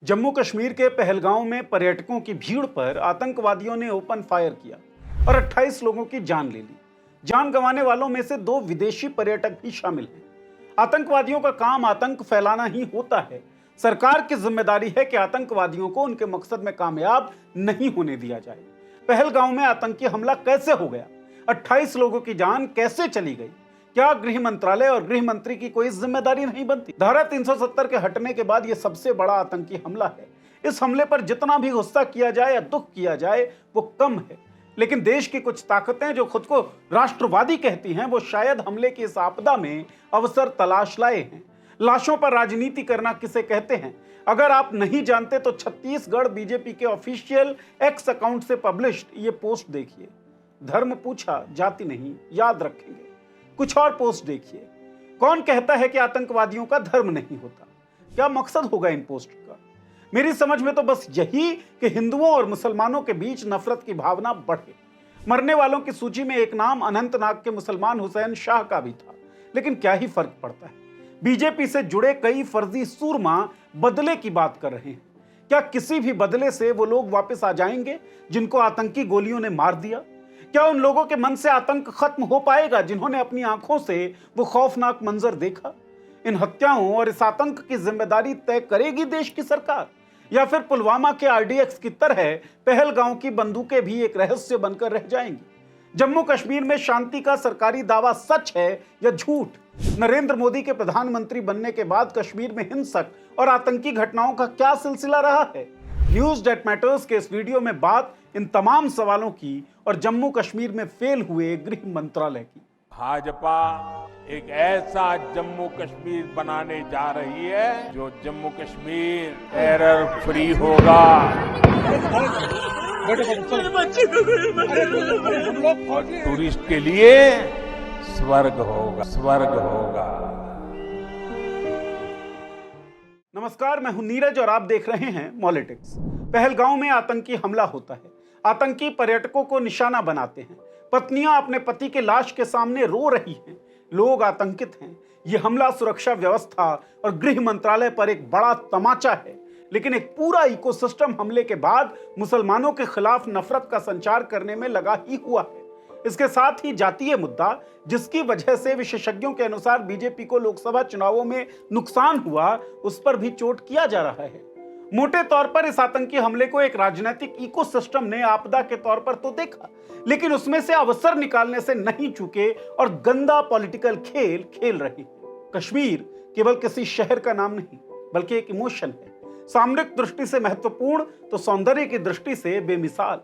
जम्मू कश्मीर के पहलगांव में पर्यटकों की भीड़ पर आतंकवादियों ने ओपन फायर किया और 28 लोगों की जान ले ली। जान गंवाने वालों में से 2 विदेशी पर्यटक भी शामिल हैं। आतंकवादियों का काम आतंक फैलाना ही होता है। सरकार की जिम्मेदारी है कि आतंकवादियों को उनके मकसद में कामयाब नहीं होने दिया जाए। पहलगांव में आतंकी हमला कैसे हो गया? 28 लोगों की जान कैसे चली गई? क्या गृह मंत्रालय और गृह मंत्री की कोई जिम्मेदारी नहीं बनती? धारा 370 के हटने के बाद यह सबसे बड़ा आतंकी हमला है। इस हमले पर जितना भी गुस्सा किया जाए या दुख किया जाए वो कम है, लेकिन देश की कुछ ताकतें जो खुद को राष्ट्रवादी कहती हैं वो शायद हमले की इस आपदा में अवसर तलाश लाए हैं। लाशों पर राजनीति करना किसे कहते हैं? अगर आप नहीं जानते तो छत्तीसगढ़ बीजेपी के ऑफिशियल एक्स अकाउंट से पब्लिश्ड ये पोस्ट देखिए। धर्म पूछा जाति नहीं, याद रखेंगे। कुछ और पोस्ट देखिए। कौन कहता है कि आतंकवादियों का धर्म नहीं होता? क्या मकसद होगा इन पोस्ट का? मेरी समझ में तो बस यही कि हिंदुओं और मुसलमानों के बीच नफरत की भावना बढ़े। मरने वालों की सूची में एक नाम अनंतनाग के मुसलमान हुसैन शाह का भी था, लेकिन क्या ही फर्क पड़ता है? बीजेपी से जुड़े कई फर्जी सूरमा बदले की बात कर रहे हैं। क्या किसी भी बदले से वो लोग वापस आ जाएंगे जिनको आतंकी गोलियों ने मार दिया? क्या उन लोगों के मन से आतंक खत्म हो पाएगा जिन्होंने अपनी आंखों से वो खौफनाक मंजर देखा? इन हत्याओं और इस आतंक की जिम्मेदारी तय करेगी देश की सरकार, या फिर पुलवामा के आरडीएक्स की तरह पहलगांव की बंदूकें भी एक रहस्य बनकर रह जाएंगी? जम्मू कश्मीर में शांति का सरकारी दावा सच है या झूठ? नरेंद्र मोदी के प्रधानमंत्री बनने के बाद कश्मीर में हिंसक और आतंकी घटनाओं का क्या सिलसिला रहा है? न्यूज दैट मैटर्स के इस वीडियो में बात इन तमाम सवालों की और जम्मू कश्मीर में फेल हुए गृह मंत्रालय की। भाजपा एक ऐसा जम्मू कश्मीर बनाने जा रही है जो जम्मू कश्मीर टेरर फ्री होगा और टूरिस्ट के लिए स्वर्ग होगा, स्वर्ग होगा। नमस्कार, मैं हूं नीरज और आप देख रहे हैं मॉलिटिक्स। पहलगांव में आतंकी हमला होता है। आतंकी पर्यटकों को निशाना बनाते हैं। पत्नियां अपने पति के लाश के सामने रो रही हैं। लोग आतंकित हैं। यह हमला सुरक्षा व्यवस्था और गृह मंत्रालय पर एक बड़ा तमाचा है, लेकिन एक पूरा इकोसिस्टम हमले के बाद मुसलमानों के खिलाफ नफरत का संचार करने में लगा ही हुआ है। इसके साथ ही जातीय मुद्दा, जिसकी वजह से विशेषज्ञों के अनुसार बीजेपी को लोकसभा चुनावों में नुकसान हुआ, उस पर भी चोट किया जा रहा है। मोटे तौर पर इस आतंकी हमले को एक राजनीतिक इकोसिस्टम ने आपदा के तौर पर तो देखा, लेकिन उसमें से अवसर निकालने से नहीं चूके और गंदा पॉलिटिकल खेल खेल रहे हैं। कश्मीर केवल किसी शहर का नाम नहीं, बल्कि एक इमोशन है। सामरिक दृष्टि से महत्वपूर्ण तो सौंदर्य की दृष्टि से बेमिसाल।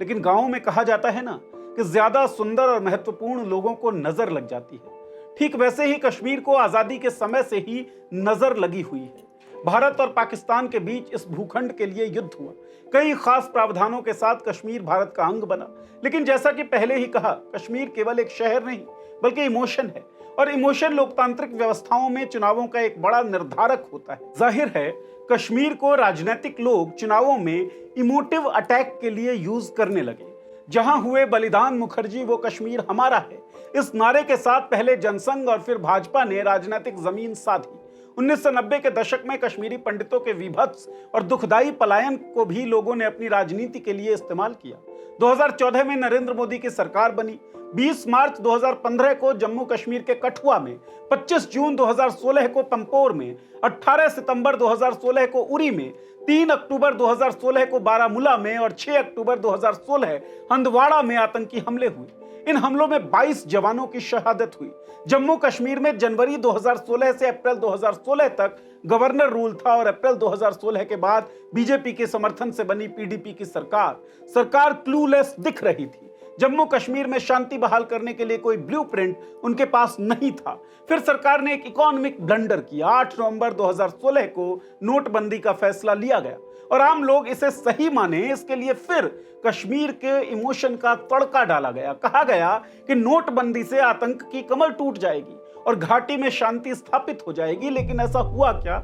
लेकिन गांवों में कहा जाता है ना कि ज्यादा सुंदर और महत्वपूर्ण लोगों को नजर लग जाती है। ठीक वैसे ही कश्मीर को आजादी के समय से ही नजर लगी हुई है। भारत और पाकिस्तान के बीच इस भूखंड के लिए युद्ध हुआ। कई खास प्रावधानों के साथ कश्मीर भारत का अंग बना। लेकिन जैसा कि पहले ही कहा, कश्मीर केवल एक शहर नहीं बल्कि इमोशन है, और इमोशन लोकतांत्रिक व्यवस्थाओं में चुनावों का एक बड़ा निर्धारक होता है। जाहिर है कश्मीर को राजनीतिक लोग चुनावों में इमोटिव अटैक के लिए यूज करने लगे। जहां हुए बलिदान मुखर्जी वो कश्मीर हमारा है, इस नारे के साथ पहले जनसंघ और फिर भाजपा ने राजनीतिक जमीन साधी। 1990 के दशक में कश्मीरी पंडितों के विभत्स और दुखदाई पलायन को भी लोगों ने अपनी राजनीति के लिए इस्तेमाल किया। 2014 में नरेंद्र मोदी की सरकार बनी। 20 मार्च 2015 को जम्मू कश्मीर के कठुआ में, 25 जून 2016 को पंपोर में, 18 सितंबर 2016 को उरी में, 3 अक्टूबर 2016 को बारामूला में और 6 अक्टूबर 2016 हंदवाड़ा में आतंकी हमले हुए। इन हमलों में 22 जवानों की शहादत हुई। जम्मू कश्मीर में जनवरी 2016 से अप्रैल 2016 तक गवर्नर रूल था और अप्रैल 2016 के बाद बीजेपी के समर्थन से बनी पीडीपी की सरकार क्लूलेस दिख रही थी। जम्मू कश्मीर में शांति बहाल करने के लिए कोई ब्लूप्रिंट उनके पास नहीं था। फिर सरकार ने एक इकोनॉमिक ब्लंडर किया। 8 नवंबर 2016 को नोटबंदी का फैसला लिया गया और आम लोग इसे सही माने, इसके लिए फिर कश्मीर के इमोशन का तड़का डाला गया। कहा गया कि नोटबंदी से आतंक की कमर टूट जाएगी और घाटी में शांति स्थापित हो जाएगी। लेकिन ऐसा हुआ क्या?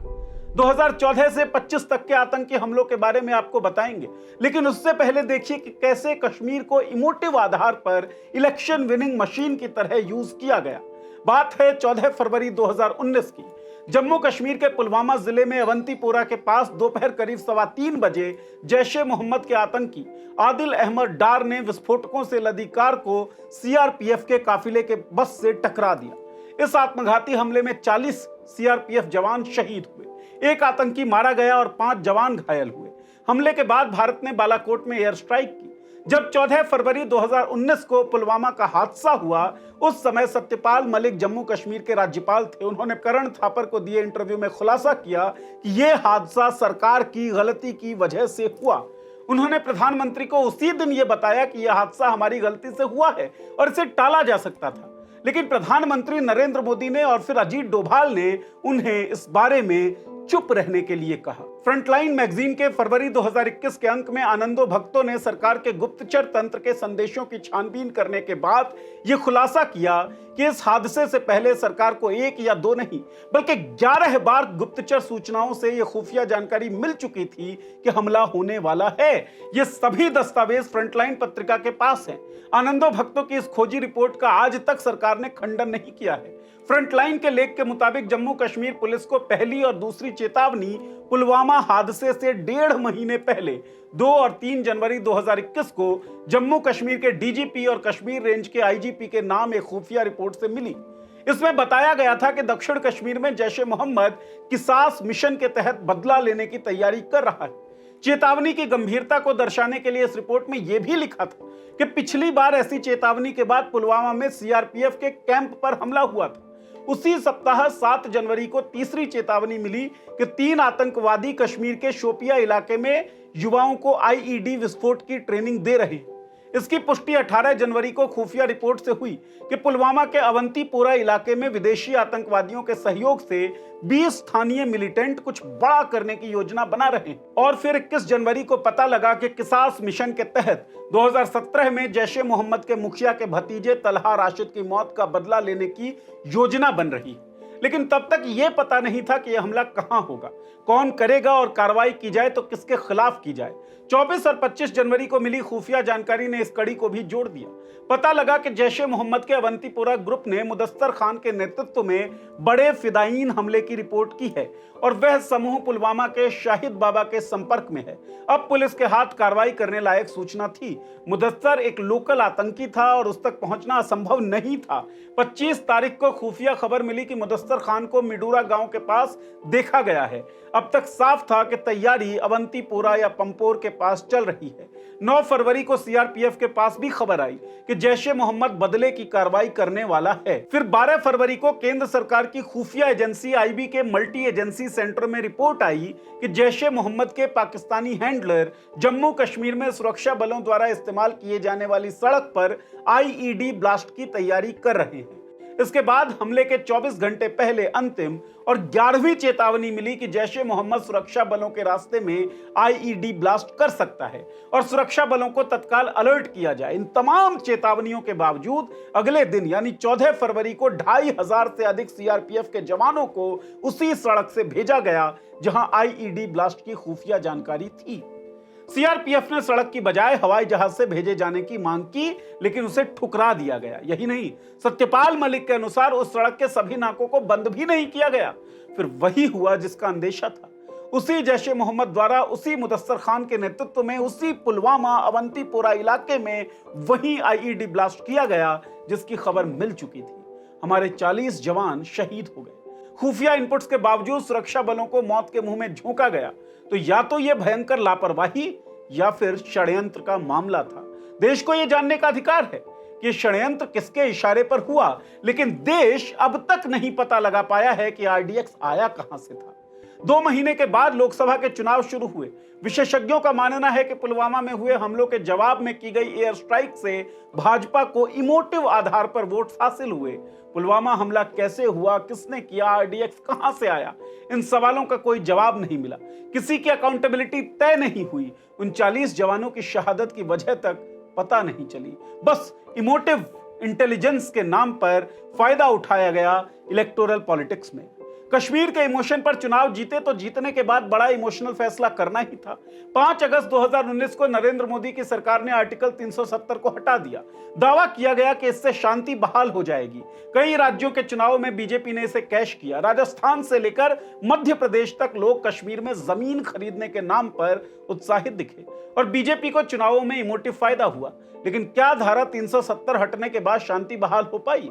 2014 से 25 तक के आतंकी हमलों के बारे में आपको बताएंगे, लेकिन उससे पहले देखिए कि कैसे कश्मीर को इमोटिव आधार पर इलेक्शन विनिंग मशीन की तरह यूज किया गया। बात है 14 फरवरी 2019 की, जम्मू कश्मीर के पुलवामा जिले में अवंतीपोरा के पास दोपहर करीब 3:15 बजे जैश ए मोहम्मद के आतंकी आदिल अहमद डार ने विस्फोटकों से लदी कार को सीआरपीएफ के काफिले के बस से टकरा दिया। इस आत्मघाती हमले में 40 सीआरपीएफ जवान शहीद हुए, एक आतंकी मारा गया और 5 जवान घायल हुए। हमले के बाद भारत ने बालाकोट में एयर स्ट्राइक की। जब 14 फरवरी 2019 को पुलवामा का हादसा हुआ, उस समय सत्यपाल मलिक जम्मू कश्मीर के राज्यपाल थे। उन्होंने करण थापर को दिए इंटरव्यू में खुलासा किया कि यह हादसा सरकार की गलती की वजह से हुआ। उन्होंने प्रधानमंत्री को उसी दिन यह बताया कि यह हादसा हमारी गलती से हुआ है और इसे टाला जा सकता था, लेकिन प्रधानमंत्री नरेंद्र मोदी ने और फिर अजीत डोभाल ने उन्हें इस बारे में चुप रहने के लिए कहा। फ्रंटलाइन मैगजीन के फरवरी 2021 के अंक में आनंदो भक्तों ने सरकार के गुप्तचर तंत्र के संदेशों की छानबीन करने के बाद यह खुलासा किया कि इस हादसे से पहले सरकार को 1 या 2 नहीं बल्कि 11 बार गुप्तचर सूचनाओं से यह खुफिया जानकारी मिल चुकी थी कि हमला होने वाला है। ये सभी दस्तावेज फ्रंटलाइन पत्रिका के पास हैं। आनंदो भक्तों की इस खोजी रिपोर्ट का आज तक सरकार ने खंडन नहीं किया है। फ्रंटलाइन के लेख के मुताबिक जम्मू कश्मीर पुलिस को पहली और दूसरी चेतावनी पुलवामा हादसे से 1.5 महीने पहले 2 और 3 जनवरी 2021 को जम्मू कश्मीर के डीजीपी और कश्मीर रेंज के आईजीपी के नाम एक खुफिया रिपोर्ट से मिली। इसमें बताया गया था कि दक्षिण कश्मीर में जैश ए मोहम्मद किसास मिशन के तहत बदला लेने की तैयारी कर रहा है। चेतावनी की गंभीरता को दर्शाने के लिए इस रिपोर्ट में यह भी लिखा था कि पिछली बार ऐसी चेतावनी के बाद पुलवामा में सीआरपीएफ के कैंप पर हमला हुआ था। उसी सप्ताह 7 जनवरी को तीसरी चेतावनी मिली कि 3 आतंकवादी कश्मीर के शोपिया इलाके में युवाओं को आईईडी विस्फोट की ट्रेनिंग दे रहे हैं। इसकी पुष्टि 18 जनवरी को खुफिया रिपोर्ट से हुई कि पुलवामा के अवंतीपोरा इलाके में विदेशी आतंकवादियों के सहयोग से 20 स्थानीय मिलिटेंट कुछ बड़ा करने की योजना बना रहे हैं। और फिर 21 जनवरी को पता लगा कि किसास मिशन के तहत 2017 में जैश ए मोहम्मद के मुखिया के भतीजे तलहा राशिद की मौत का बदला लेने की योजना बन रही है। लेकिन तब तक यह पता नहीं था कि यह हमला कहां होगा, कौन करेगा और कार्रवाई की जाए तो किसके खिलाफ की जाए। 24 और 25 जनवरी को मिली खुफिया जानकारी ने इस कड़ी को भी जोड़ दिया। पता लगा कि जैश ए मोहम्मद के अवंतीपोरा ग्रुप ने मुदस्सर खान के नेतृत्व में बड़े फिदायीन हमले की रिपोर्ट की है और वह समूह पुलवामा के शाहिद बाबा के संपर्क में है। अब पुलिस के हाथ कार्रवाई करने लायक सूचना थी। मुदस्सर एक लोकल आतंकी था और उस तक पहुंचना असंभव नहीं था। 25 तारीख को खुफिया खबर मिली कि मुदस्सर खान को मिडूरा गांव के पास देखा गया है। अब तक साफ था कि तैयारी अवंतीपोरा या पंपोर के पास चल रही है। 9 फरवरी को सीआरपीएफ के पास भी खबर आई कि जैश ए मोहम्मद बदले की कार्रवाई करने वाला है। फिर 12 फरवरी को केंद्र सरकार की खुफिया एजेंसी आईबी के मल्टी एजेंसी सेंटर में रिपोर्ट आई कि जैश ए मोहम्मद के पाकिस्तानी हैंडलर जम्मू कश्मीर में सुरक्षा बलों द्वारा इस्तेमाल किए जाने वाली सड़क पर आईईडी ब्लास्ट की तैयारी कर रहे हैं। इसके बाद हमले के 24 घंटे पहले अंतिम और 11वीं चेतावनी मिली कि जैश ए मोहम्मद सुरक्षा बलों के रास्ते में आईईडी ब्लास्ट कर सकता है और सुरक्षा बलों को तत्काल अलर्ट किया जाए। इन तमाम चेतावनियों के बावजूद अगले दिन यानी 14 फरवरी को 2500 से अधिक सीआरपीएफ के जवानों को उसी सड़क से भेजा गया जहां आईईडी ब्लास्ट की खुफिया जानकारी थी। सीआरपीएफ ने सड़क की बजाय हवाई जहाज से भेजे जाने की मांग की, लेकिन उसे ठुकरा दिया गया। यही नहीं, सत्यपाल मलिक के अनुसार उस सड़क के सभी नाकों को बंद भी नहीं किया गया। फिर वही हुआ जिसका अंदेशा था। उसी जैश ए मोहम्मद द्वारा उसी मुदस्सर खान के नेतृत्व में उसी पुलवामा अवंतीपोरा इलाके में वही आईईडी ब्लास्ट किया गया जिसकी खबर मिल चुकी थी। हमारे 40 जवान शहीद हो गए। खुफिया इनपुट्स के बावजूद सुरक्षा बलों को मौत के मुंह में झोंका गया। तो या तो यह भयंकर लापरवाही या फिर षड्यंत्र का मामला था। देश को यह जानने का अधिकार है कि षड्यंत्र किसके इशारे पर हुआ, लेकिन देश अब तक नहीं पता लगा पाया है कि आरडीएक्स आया कहां से था। 2 महीने के बाद लोकसभा के चुनाव शुरू हुए। विशेषज्ञों का मानना है कि पुलवामा में हुए हमलों के जवाब में की गई एयर स्ट्राइक से भाजपा को इमोटिव आधार पर वोट हासिल हुए। पुलवामा हमला कैसे हुआ, किसने किया, आरडीएक्स कहां से आया, इन सवालों का कोई जवाब नहीं मिला। किसी की अकाउंटेबिलिटी तय नहीं हुई। उन 40 जवानों की शहादत की वजह तक पता नहीं चली। बस इमोटिव इंटेलिजेंस के नाम पर फायदा उठाया गया इलेक्टोरल पॉलिटिक्स में। कश्मीर के इमोशन पर चुनाव जीते तो जीतने के बाद बड़ा इमोशनल फैसला करना ही था। 5 अगस्त 2019 को नरेंद्र मोदी की सरकार ने आर्टिकल 370 को हटा दिया। दावा किया गया कि इससे शांति बहाल हो जाएगी। कई राज्यों के चुनाव में बीजेपी ने इसे कैश किया। राजस्थान से लेकर मध्य प्रदेश तक लोग कश्मीर में जमीन खरीदने के नाम पर उत्साहित दिखे और बीजेपी को चुनावों में इमोटिव फायदा हुआ। लेकिन क्या धारा 370 हटने के बाद शांति बहाल हो पाई?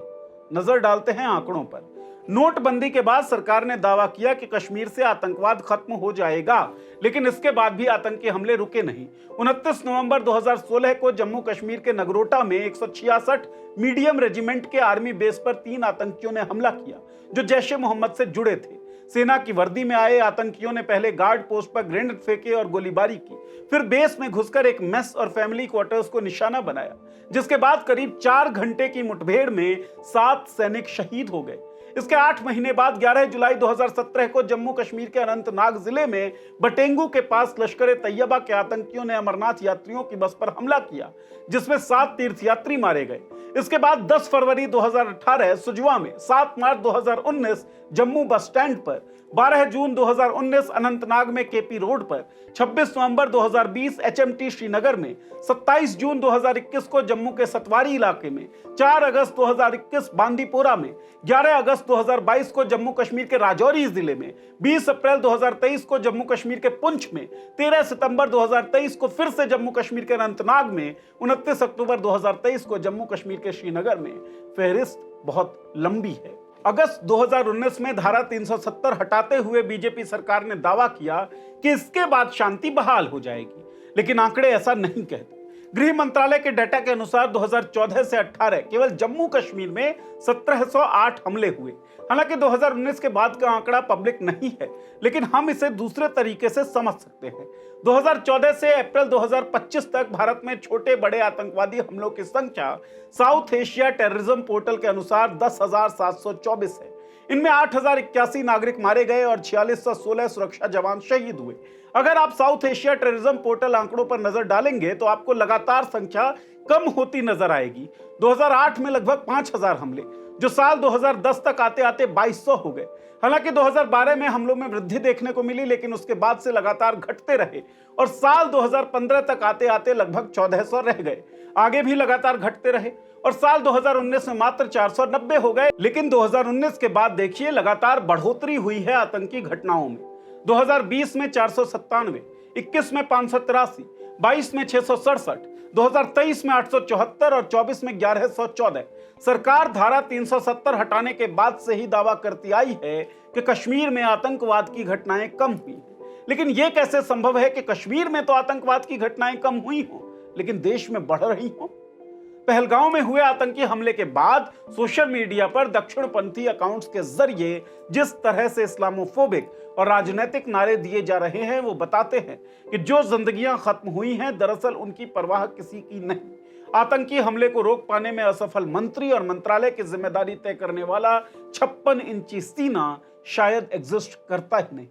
नजर डालते हैं आंकड़ों पर। नोटबंदी के बाद सरकार ने दावा किया कि कश्मीर से आतंकवाद खत्म हो जाएगा, लेकिन इसके बाद भी आतंकी हमले रुके नहीं। 29 नवंबर 2016 को जम्मू कश्मीर के नगरोटा में 166 मीडियम रेजिमेंट के आर्मी बेस पर 3 आतंकियों ने हमला किया जो जैश ए मोहम्मद से जुड़े थे। सेना की वर्दी में आए आतंकियों ने पहले गार्ड पोस्ट पर ग्रेनेड फेंके और गोलीबारी की, फिर बेस में घुसकर एक मेस और फैमिली क्वार्टर्स को निशाना बनाया, जिसके बाद करीब 4 घंटे की मुठभेड़ में 7 सैनिक शहीद हो गए। इसके 8 महीने बाद 11 जुलाई 2017 को जम्मू कश्मीर के अनंतनाग जिले में बटेंगू के पास लश्कर तैयबा के आतंकियों ने अमरनाथ यात्रियों की बस पर हमला किया, जिसमें 7 तीर्थयात्री मारे गए। इसके बाद 10 फरवरी 2018 सुजवा में, 7 मार्च 2019 जम्मू बस स्टैंड पर, 12 जून 2019 अनंतनाग में केपी रोड पर, 26 नवंबर 2020 एचएमटी श्रीनगर में, 27 जून 2021 को जम्मू के सतवारी इलाके में, 4 अगस्त 2021 बांदीपोरा में, 11 अगस्त 2022 को जम्मू कश्मीर के राजौरी जिले में, 20 अप्रैल 2023 को जम्मू कश्मीर के पुंछ में, 13 सितंबर 2023 को फिर से जम्मू कश्मीर के अनंतनाग में, 29 अक्टूबर 2023 को जम्मू कश्मीर के श्रीनगर में। फहरिस्त बहुत लंबी है। अगस्त 2019 में धारा 370 हटाते हुए बीजेपी सरकार ने दावा किया कि इसके बाद शांति बहाल हो जाएगी, लेकिन आंकड़े ऐसा नहीं कहते। गृह मंत्रालय के डाटा के अनुसार 2014 से 18 केवल जम्मू कश्मीर में 1708 हमले हुए। हालांकि 2019 के बाद का आंकड़ा पब्लिक नहीं है, लेकिन हम इसे दूसरे तरीके से समझ सकते हैं। 2014 से अप्रैल 2025 तक भारत में छोटे बड़े आतंकवादी हमलों की संख्या साउथ एशिया टेररिज्म पोर्टल के अनुसार 10,724 है। इनमें 8,081 नागरिक मारे गए और 4616 सुरक्षा जवान शहीद हुए। अगर आप साउथ एशिया टेररिज्म पोर्टल आंकड़ों पर नजर डालेंगे तो आपको लगातार संख्या कम होती नजर आएगी। 2008 में लगभग 5,000 हमले, जो साल 2010 तक आते आते 2200 हो गए। हालांकि 2012 में हमलों में वृद्धि देखने को मिली, लेकिन उसके बाद से लगातार घटते रहे और साल 2015 तक आते आते लगभग 1400 रह गए। आगे भी लगातार घटते रहे और साल 2019 में मात्र 490 हो गए। लेकिन 2019 के बाद देखिए लगातार बढ़ोतरी हुई है आतंकी घटनाओं में। 2020 में 497, 21 में 583, 22 में 667, 2023 में 874 और 24 में 1114। सरकार धारा 370 हटाने के बाद से ही दावा करती आई है कि कश्मीर में आतंकवाद की घटनाएं कम हुई हैं। लेकिन यह कैसे संभव है कि कश्मीर में तो आतंकवाद की घटनाएं कम हुई हों, लेकिन देश में बढ़ रही हों? पहलगांव में हुए आतंकी हमले के बाद सोशल मीडिया पर दक्षिणपंथी अकाउंट्स के जरिए जिस तरह से इस्लामोफोबिक और राजनीतिक नारे दिए जा रहे हैं, वो बताते हैं कि जो जिंदगियां खत्म हुई हैं दरअसल उनकी परवाह किसी की नहीं। आतंकी हमले को रोक पाने में असफल मंत्री और मंत्रालय की जिम्मेदारी तय करने वाला 56 इंची सीना शायद एग्जिस्ट करता ही नहीं।